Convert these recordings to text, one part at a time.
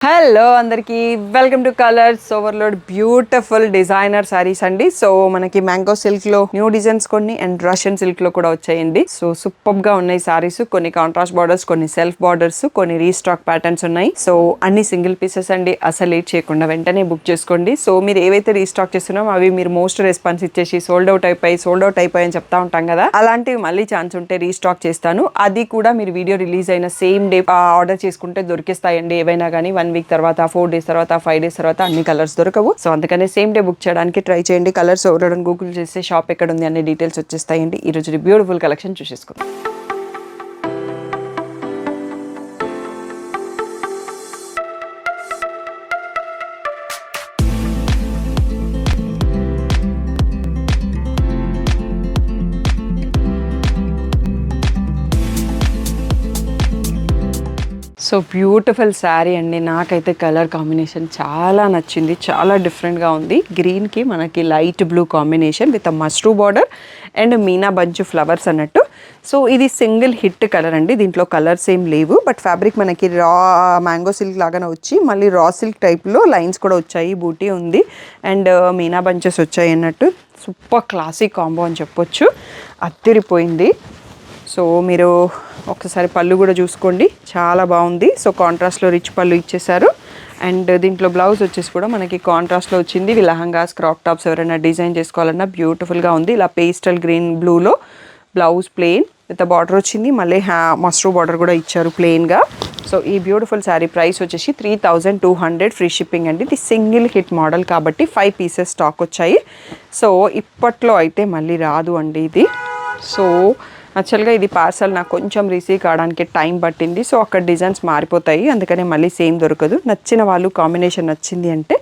Hello అందరికీ welcome to colours overload beautiful designer saris అండి. So మనకి మ్యాంగో సిల్క్ లో న్యూ డిజైన్స్ కొన్ని అండ్ రష్యన్ సిల్క్ లో కూడా వచ్చాయండి. సో సూపర్ గా ఉన్నాయి సారీస్. కొన్ని కాంట్రాస్ట్ బార్డర్స్, కొన్ని సెల్ఫ్ బార్డర్స్, కొన్ని రీస్టాక్ ప్యాటర్న్స్ ఉన్నాయి. సో అన్ని సింగిల్ పీసెస్ అండి. అసలు లేట్ చేయకుండా వెంటనే బుక్ చేసుకోండి. సో మీరు ఏవైతే రీస్టాక్ చేస్తున్నామో అవి మీరు మోస్ట్ రెస్పాన్స్ ఇచ్చేసి సోల్డ్ అవుట్ అయిపోయి అని చెప్తా ఉంటాం కదా, అలాంటివి మళ్ళీ ఛాన్స్ ఉంటే రీస్టాక్ చేస్తాను. అది కూడా మీరు వీడియో రిలీజ్ అయిన సేమ్ డే ఆర్డర్ చేసుకుంటే దొరికిస్తాయండి. ఏవైనా కానీ 1 వీక్ తర్వాత, 4 డేస్ తర్వాత, 5 డేస్ తర్వాత అన్ని కలర్స్ దొరకవు. సో అందుకనే సేమ్ డే బుక్ చేయడానికి ట్రై చేయండి. కలర్స్ ఓవర్ గూగుల్ చేస్తే షాప్ ఎక్కడ ఉంది అనే డీటెయిల్స్ వచ్చేస్తాయండి. ఈ రోజు బ్యూటిఫుల్ కలెక్షన్ చూసేసుకుందాం. సో బ్యూటిఫుల్ శారీ అండి. నాకైతే కలర్ కాంబినేషన్ చాలా నచ్చింది. చాలా డిఫరెంట్గా ఉంది. గ్రీన్కి మనకి light blue combination with మస్ట్రూ border and Meena bunch flowers అన్నట్టు. సో ఇది సింగిల్ హిట్ కలర్ అండి. దీంట్లో కలర్స్ ఏం లేవు, బట్ ఫ్యాబ్రిక్ మనకి రా మ్యాంగో సిల్క్ లాగానే వచ్చి మళ్ళీ రా సిల్క్ టైప్లో లైన్స్ కూడా వచ్చాయి. బూటీ ఉంది అండ్ మీనా బంచెస్ వచ్చాయి అన్నట్టు. సూపర్ క్లాసిక్ కాంబో అని చెప్పొచ్చు. అదిరిపోయింది. సో మీరు ఒకసారి పళ్ళు కూడా చూసుకోండి, చాలా బాగుంది. సో కాంట్రాస్ట్లో రిచ్ పళ్ళు ఇచ్చేసారు అండ్ దీంట్లో బ్లౌజ్ వచ్చేసి కూడా మనకి కాంట్రాస్ట్లో వచ్చింది. ఇవి లహంగాస్, క్రాప్ టాప్స్ ఎవరైనా డిజైన్ చేసుకోవాలన్నా బ్యూటిఫుల్గా ఉంది. ఇలా పేస్టల్ గ్రీన్ బ్లూలో బ్లౌజ్ ప్లెయిన్ విత్ బార్డర్ వచ్చింది. మళ్ళీ మస్ట్రూ బార్డర్ కూడా ఇచ్చారు ప్లెయిన్గా. సో ఈ బ్యూటిఫుల్ శారీ ప్రైస్ వచ్చేసి 3200 ఫ్రీ షిప్పింగ్ అండి. ఇది సింగిల్ హిట్ మోడల్ కాబట్టి 5 పీసెస్ స్టాక్ వచ్చాయి. సో ఇప్పట్లో అయితే మళ్ళీ రాదు అండి ఇది. సో యాక్చువల్గా ఇది పార్సల్ నాకు కొంచెం రిసీవ్ కావడానికి టైం పట్టింది. సో అక్కడ డిజైన్స్ మారిపోతాయి, అందుకనే మళ్ళీ సేమ్ దొరకదు. నచ్చిన వాళ్ళు కాంబినేషన్ నచ్చింది అంటే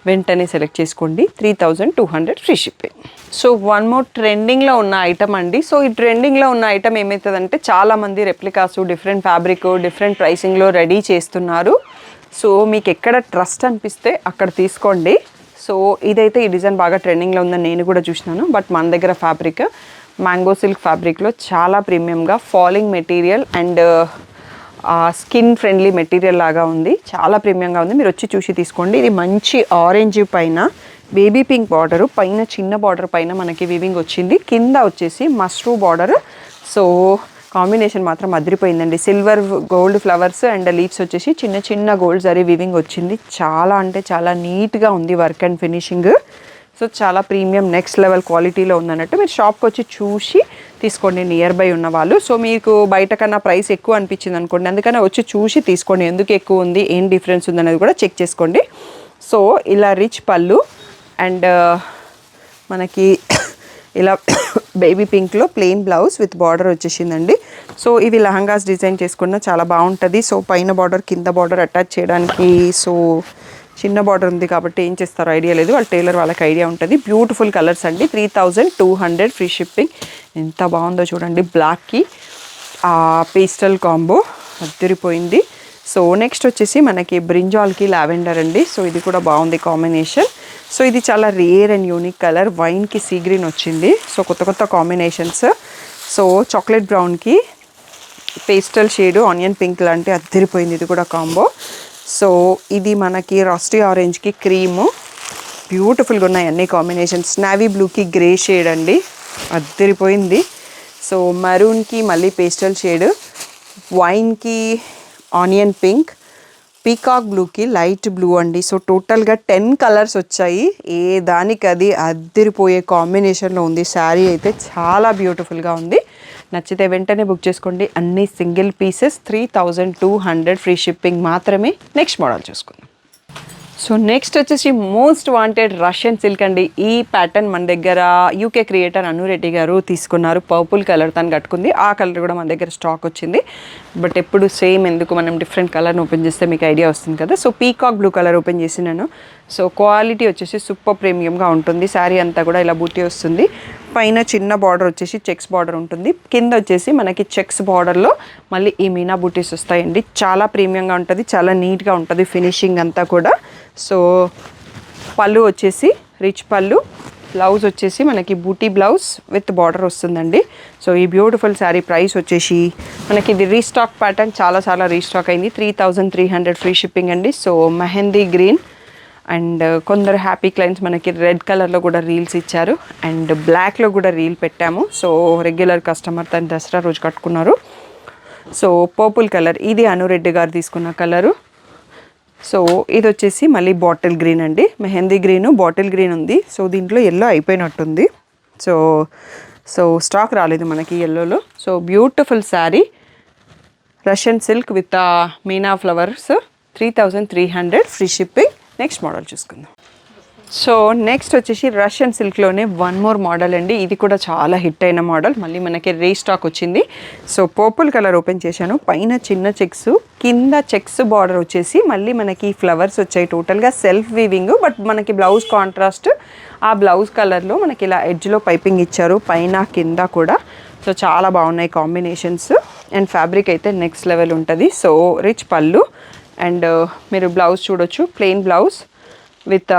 వెంటనే సెలెక్ట్ చేసుకోండి. 3200 free shipping. So one more ట్రెండింగ్లో ఉన్న ఐటమ్ అండి. సో ఈ ట్రెండింగ్లో ఉన్న ఐటమ్ ఏమవుతుందంటే చాలామంది రెప్లికాస్ డిఫరెంట్ ఫ్యాబ్రిక్ డిఫరెంట్ ప్రైసింగ్లో రెడీ చేస్తున్నారు. సో మీకు ఎక్కడ ట్రస్ట్ అనిపిస్తే అక్కడ తీసుకోండి. సో ఇదైతే ఈ డిజైన్ బాగా ట్రెండింగ్లో ఉందని నేను కూడా చూసినాను. బట్ మన దగ్గర ఫ్యాబ్రిక్ మ్యాంగో సిల్క్ ఫ్యాబ్రిక్లో చాలా ప్రీమియంగా falling material and skin friendly material లాగా ఉంది. చాలా ప్రీమియంగా ఉంది. మీరు వచ్చి చూసి తీసుకోండి. ఇది మంచి ఆరెంజ్ పైన బేబీ పింక్ బార్డరు, పైన చిన్న బార్డర్ పైన మనకి వీవింగ్ వచ్చింది. కింద వచ్చేసి మస్ట్రూ బార్డర్. సో కాంబినేషన్ మాత్రం అదిరిపోయిందండి. Silver gold flowers and leaves వచ్చేసి చిన్న చిన్న గోల్డ్ జరీ వీవింగ్ వచ్చింది. చాలా అంటే చాలా నీట్గా ఉంది వర్క్ అండ్ ఫినిషింగ్. సో చాలా ప్రీమియం నెక్స్ట్ లెవెల్ క్వాలిటీలో ఉందన్నట్టు. మీరు షాప్కి వచ్చి చూసి తీసుకోండి నియర్ బై ఉన్న వాళ్ళు. సో మీకు బయట కన్నా ప్రైస్ ఎక్కువ అనిపించింది అనుకోండి, అందుకని వచ్చి చూసి తీసుకోండి. ఎందుకు ఎక్కువ ఉంది, ఏం డిఫరెన్స్ ఉందనేది కూడా చెక్ చేసుకోండి. సో ఇలా రిచ్ పళ్ళు అండ్ మనకి ఇలా బేబీ పింక్లో ప్లెయిన్ బ్లౌజ్ విత్ బార్డర్ వచ్చేసిందండి. సో ఇవి లహంగాస్ డిజైన్ చేసుకున్న చాలా బాగుంటుంది. సో పైన బార్డర్ కింద బార్డర్ అటాచ్ చేయడానికి సో చిన్న బార్డర్ ఉంది కాబట్టి ఏం చేస్తారో ఐడియా లేదు, వాళ్ళ టైలర్ వాళ్ళకి ఐడియా ఉంటుంది. బ్యూటిఫుల్ కలర్స్ అండి. 3200 ఫ్రీ షిప్పింగ్. ఎంత బాగుందో చూడండి. బ్లాక్కి పేస్టల్ కాంబో అదిరిపోయింది. సో నెక్స్ట్ వచ్చేసి మనకి బ్రింజాల్కి లావెండర్ అండి. సో ఇది కూడా బాగుంది కాంబినేషన్. సో ఇది చాలా రేర్ అండ్ యూనిక్ కలర్. వైన్కి సీ గ్రీన్ వచ్చింది. సో కొత్త కొత్త కాంబినేషన్స్. సో చాక్లెట్ బ్రౌన్కి పేస్టల్ షేడు ఆనియన్ పింక్ లాంటి అదిరిపోయింది. ఇది కూడా కాంబో. సో ఇది మనకి రస్టీ ఆరెంజ్కి క్రీము. బ్యూటిఫుల్గా ఉన్నాయి అన్ని కాంబినేషన్స్. నావీ బ్లూకి గ్రే షేడ్ అండి, అదిరిపోయింది. సో మరూన్కి మళ్ళీ పేస్టల్ షేడ్, వైన్కి ఆనియన్ పింక్, పీకాక్ బ్లూకి లైట్ బ్లూ అండి. సో టోటల్గా 10 కలర్స్ వచ్చాయి. ఏ దానికి అది అదిరిపోయే కాంబినేషన్లో ఉంది. శారీ అయితే చాలా బ్యూటిఫుల్గా ఉంది. నచ్చితే వెంటనే బుక్ చేసుకోండి. అన్ని సింగిల్ పీసెస్. 3200 ఫ్రీ షిప్పింగ్ మాత్రమే. నెక్స్ట్ మోడల్ చూసుకుందాం. సో నెక్స్ట్ వచ్చేసి మోస్ట్ వాంటెడ్ రష్యన్ సిల్క్ అండి. ఈ ప్యాటర్న్ మన దగ్గర యూకే క్రియేటర్ అను రెడ్డి గారు తీసుకున్నారు. పర్పుల్ కలర్ తను కట్టుకుంది. ఆ కలర్ కూడా మన దగ్గర స్టాక్ వచ్చింది. బట్ ఎప్పుడు సేమ్ ఎందుకు, మనం డిఫరెంట్ కలర్ని ఓపెన్ చేస్తే మీకు ఐడియా వస్తుంది కదా. So peacock blue colour open చేసినాను. సో క్వాలిటీ వచ్చేసి సూపర్ ప్రీమియంగా ఉంటుంది. శారీ అంతా కూడా ఇలా బూటీ వస్తుంది. పైన చిన్న బార్డర్ వచ్చేసి చెక్స్ బార్డర్ ఉంటుంది. కింద వచ్చేసి మనకి చెక్స్ బార్డర్లో మళ్ళీ ఈ మీనా బూటీస్ వస్తాయండి. చాలా ప్రీమియంగా ఉంటుంది, చాలా నీట్గా ఉంటుంది ఫినిషింగ్ అంతా కూడా. సో పళ్ళు వచ్చేసి రిచ్ పళ్ళు, బ్లౌజ్ వచ్చేసి మనకి బూటీ బ్లౌజ్ విత్ బార్డర్ వస్తుందండి. సో ఈ బ్యూటిఫుల్ శారీ ప్రైస్ వచ్చేసి మనకి ఇది రీస్టాక్ ప్యాటర్న్, చాలా రీస్టాక్ అయింది. 3300 ఫ్రీ షిప్పింగ్ అండి. సో మెహందీ గ్రీన్ అండ్ కొందరు హ్యాపీ క్లయింట్స్ మనకి రెడ్ కలర్లో కూడా రీల్స్ ఇచ్చారు అండ్ బ్లాక్లో కూడా రీల్ పెట్టాము. సో రెగ్యులర్ కస్టమర్ తను దసరా రోజు కట్టుకున్నారు. సో పర్పుల్ కలర్ ఇది అనురెడ్డి గారు తీసుకున్న కలరు. సో ఇది వచ్చేసి మళ్ళీ బాటిల్ గ్రీన్ అండి, మెహందీ గ్రీను బాటిల్ గ్రీన్ ఉంది. సో దీంట్లో ఎల్లో అయిపోయినట్టుంది. సో స్టాక్ రాలేదు మనకి ఎల్లోలో. So beautiful sari Russian silk with meena flowers 3300 free shipping. Next model చూసుకుందాం. సో నెక్స్ట్ వచ్చేసి రష్యన్ సిల్క్లోనే వన్ మోర్ మోడల్ అండి. ఇది కూడా చాలా హిట్ అయిన మోడల్, మళ్ళీ మనకి రీస్టాక్ వచ్చింది. సో పర్పుల్ కలర్ ఓపెన్ చేశాను, పైన చిన్న చెక్స్, కింద చెక్స్ బార్డర్ వచ్చేసి మళ్ళీ మనకి ఫ్లవర్స్ వచ్చాయి. టోటల్గా సెల్ఫ్ వీవింగ్, బట్ మనకి బ్లౌజ్ కాంట్రాస్ట్ ఆ బ్లౌజ్ కలర్లో మనకి ఇలా ఎడ్జ్లో పైపింగ్ ఇచ్చారు పైన కింద కూడా. సో చాలా బాగున్నాయి కాంబినేషన్స్ అండ్ ఫ్యాబ్రిక్ అయితే నెక్స్ట్ లెవెల్ ఉంటుంది. సో రిచ్ పళ్ళు అండ్ మీరు బ్లౌజ్ చూడొచ్చు, ప్లెయిన్ బ్లౌజ్ విత్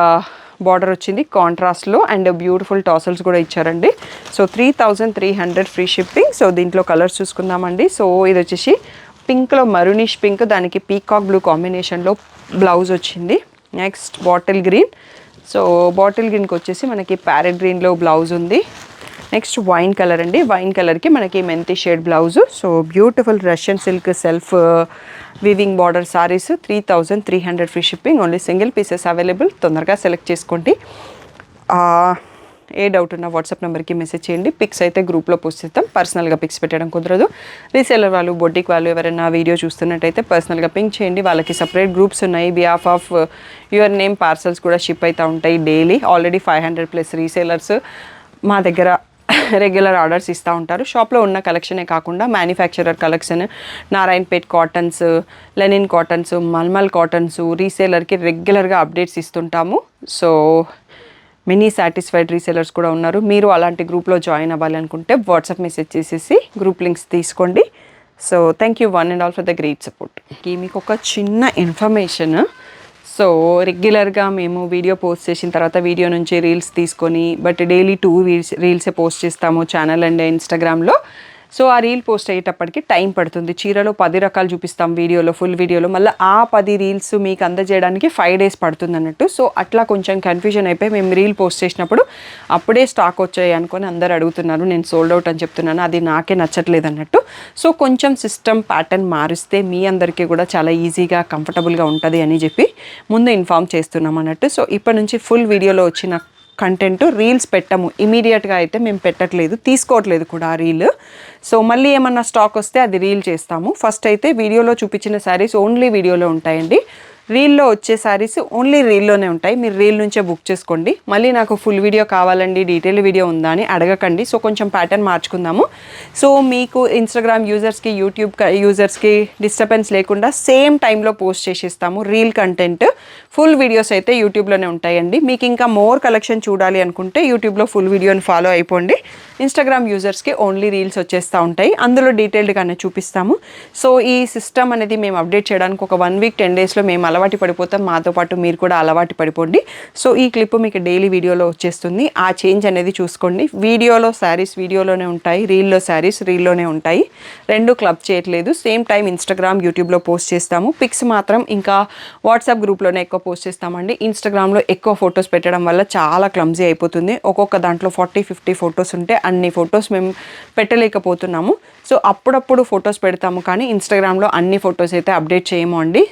బార్డర్ వచ్చింది కాంట్రాస్ట్లో అండ్ బ్యూటిఫుల్ టాసల్స్ కూడా ఇచ్చారండి. So 3300 free shipping. సో దీంట్లో కలర్స్ చూసుకుందామండి. సో ఇది వచ్చేసి పింక్లో మరూనిష్ పింక్, దానికి పీకాక్ బ్లూ కాంబినేషన్లో బ్లౌజ్ వచ్చింది. Next bottle green. So bottle గ్రీన్కి వచ్చేసి మనకి ప్యారెట్ గ్రీన్లో బ్లౌజ్ ఉంది. నెక్స్ట్ వైన్ కలర్ అండి, వైన్ కలర్కి మనకి మెంతి shade blouse. So beautiful Russian silk self weaving border saris 3300 free shipping. Only single pieces available, తొందరగా సెలెక్ట్ చేసుకోండి. ఏ డౌట్ ఉన్నా వాట్సాప్ నెంబర్కి మెసేజ్ చేయండి. పిక్స్ అయితే గ్రూప్లో పోస్ట్ చేస్తాం, పర్సనల్గా పిక్స్ పెట్టడం కుదరదు. రీసేలర్ వాళ్ళు, బొటిక్ వాళ్ళు ఎవరైనా వీడియో చూస్తున్నట్టయితే పర్సనల్గా పింక్ చేయండి. వాళ్ళకి సపరేట్ గ్రూప్స్ ఉన్నాయి. Behalf of your name parcels కూడా షిప్ అవుతూ ఉంటాయి డైలీ. ఆల్రెడీ 500+ రీసేలర్స్ మా దగ్గర రెగ్యులర్ ఆర్డర్స్ ఇస్తూ ఉంటారు. షాప్లో ఉన్న కలెక్షనే కాకుండా manufacturer collection, Narayanpet cottons, linen cottons, mulmul cottons రీసేలర్కి రెగ్యులర్గా అప్డేట్స్ ఇస్తుంటాము. సో మినీ సాటిస్ఫైడ్ రీసేలర్స్ కూడా ఉన్నారు. మీరు అలాంటి గ్రూప్లో జాయిన్ అవ్వాలి అనుకుంటే వాట్సాప్ మెసేజ్ చేసేసి గ్రూప్ లింక్స్ తీసుకోండి. So thank you one and all for the great support. మీకు ఒక చిన్న ఇన్ఫర్మేషన్. సో రెగ్యులర్గా మేము వీడియో పోస్ట్ చేసిన తర్వాత వీడియో నుంచి రీల్స్ తీసుకొని, బట్ డైలీ 2 రీల్సే పోస్ట్ చేస్తాము ఛానల్ అండ్ ఇన్స్టాగ్రామ్లో. సో ఆ రీల్ పోస్ట్ అయ్యేటప్పటికి టైం పడుతుంది. చీరలో 10 రకాలు చూపిస్తాం వీడియోలో, ఫుల్ వీడియోలో. మళ్ళీ ఆ 10 రీల్స్ మీకు అందజేయడానికి 5 days పడుతుంది అన్నట్టు. సో అట్లా కొంచెం కన్ఫ్యూజన్ అయిపోయి మేము రీల్ పోస్ట్ చేసినప్పుడు అప్పుడే స్టాక్ వచ్చాయి అనుకొని అందరు అడుగుతున్నారు. నేను సోల్డ్ అవుట్ అని చెప్తున్నాను, అది నాకే నచ్చట్లేదు అన్నట్టు. సో కొంచెం సిస్టమ్ ప్యాటర్న్ మారిస్తే మీ అందరికీ కూడా చాలా ఈజీగా కంఫర్టబుల్గా ఉంటుంది అని చెప్పి ముందు ఇన్ఫామ్ చేస్తున్నాం అన్నట్టు. సో ఇప్పటి నుంచి ఫుల్ వీడియోలో వచ్చిన కంటెంట్ రీల్స్ పెట్టము, ఇమీడియట్గా అయితే మేము పెట్టట్లేదు, తీసుకోవట్లేదు కూడా ఆ రీల్. సో మళ్ళీ ఏమన్నా స్టాక్ వస్తే అది రీల్ చేస్తాము. ఫస్ట్ అయితే వీడియోలో చూపించిన శారీస్ ఓన్లీ వీడియోలో ఉంటాయండి. రీల్లో వచ్చే శారీస్ ఓన్లీ రీల్లోనే ఉంటాయి. మీరు రీల్ నుంచే బుక్ చేసుకోండి. మళ్ళీ నాకు ఫుల్ వీడియో కావాలండి, డీటెయిల్ వీడియో ఉందా అని అడగకండి. సో కొంచెం ప్యాటర్న్ మార్చుకుందాము. సో మీకు ఇన్స్టాగ్రామ్ యూజర్స్కి, యూట్యూబ్ యూజర్స్కి డిస్టర్బెన్స్ లేకుండా సేమ్ టైంలో పోస్ట్ చేసేస్తాము రీల్ కంటెంట్. ఫుల్ వీడియోస్ అయితే యూట్యూబ్లోనే ఉంటాయండి. మీకు ఇంకా మోర్ కలెక్షన్ చూడాలి అనుకుంటే యూట్యూబ్లో ఫుల్ వీడియోని ఫాలో అయిపోండి. ఇన్స్టాగ్రామ్ యూజర్స్కి ఓన్లీ రీల్స్ వచ్చేస్తూ ఉంటాయి, అందులో డీటెయిల్డ్గానే చూపిస్తాము. సో ఈ సిస్టమ్ అనేది మేము అప్డేట్ చేయడానికి ఒక 1 week 10 daysలో మేము అలవాటు పడిపోతాం. మాతో పాటు మీరు కూడా అలవాటు పడిపోండి. సో ఈ క్లిప్ మీకు డైలీ వీడియోలో వచ్చేస్తుంది. ఆ చేంజ్ అనేది చూసుకోండి. వీడియోలో శారీస్ వీడియోలోనే ఉంటాయి, రీల్లో శారీస్ రీల్లోనే ఉంటాయి. రెండు క్లబ్ చేయట్లేదు. సేమ్ టైం ఇన్స్టాగ్రామ్, యూట్యూబ్లో పోస్ట్ చేస్తాము. పిక్స్ మాత్రం ఇంకా వాట్సాప్ గ్రూప్లోనే ఎక్కువ పోస్ట్ చేస్తామండి. ఇన్స్టాగ్రామ్లో ఎక్కువ ఫొటోస్ పెట్టడం వల్ల చాలా క్లమ్జీ అయిపోతుంది. ఒక్కొక్క దాంట్లో 40-50 ఫొటోస్ ఉంటే అన్ని ఫొటోస్ మేము పెట్టలేకపోతున్నాము. సో అప్పుడప్పుడు ఫొటోస్ పెడతాము, కానీ ఇన్స్టాగ్రామ్లో అన్ని ఫొటోస్ అయితే అప్డేట్ చేయము అండి.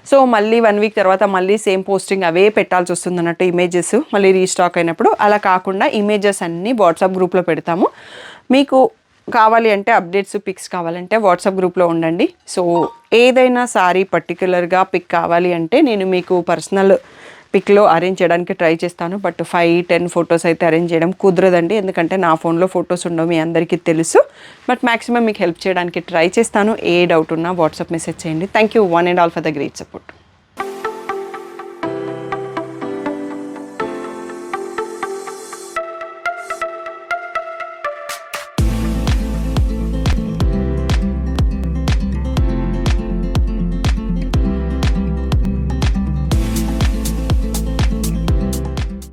సో మళ్ళీ 1 week తర్వాత మళ్ళీ సేమ్ పోస్టింగ్ అవే పెట్టాల్సి వస్తుంది అన్నట్టు ఇమేజెస్ మళ్ళీ రీస్టాక్ అయినప్పుడు. అలా కాకుండా ఇమేజెస్ అన్నీ వాట్సాప్ గ్రూప్లో పెడతాము. మీకు కావాలి అంటే అప్డేట్స్, పిక్స్ కావాలంటే వాట్సాప్ గ్రూప్లో ఉండండి. సో ఏదైనా సారీ పర్టికులర్గా పిక్ కావాలి అంటే నేను మీకు పర్సనల్ పిక్లో అరేంజ్ చేయడానికి ట్రై చేస్తాను. బట్ 5-10 ఫొటోస్ అయితే అరేంజ్ చేయడం కుదరదండి, ఎందుకంటే నా ఫోన్లో ఫొటోస్ ఉండవు, మీ అందరికీ తెలుసు. బట్ మ్యాక్సిమం మీకు హెల్ప్ చేయడానికి ట్రై చేస్తాను. ఏ డౌట్ ఉన్నా వాట్సాప్ మెసేజ్ చేయండి. Thank you one and all for the great support.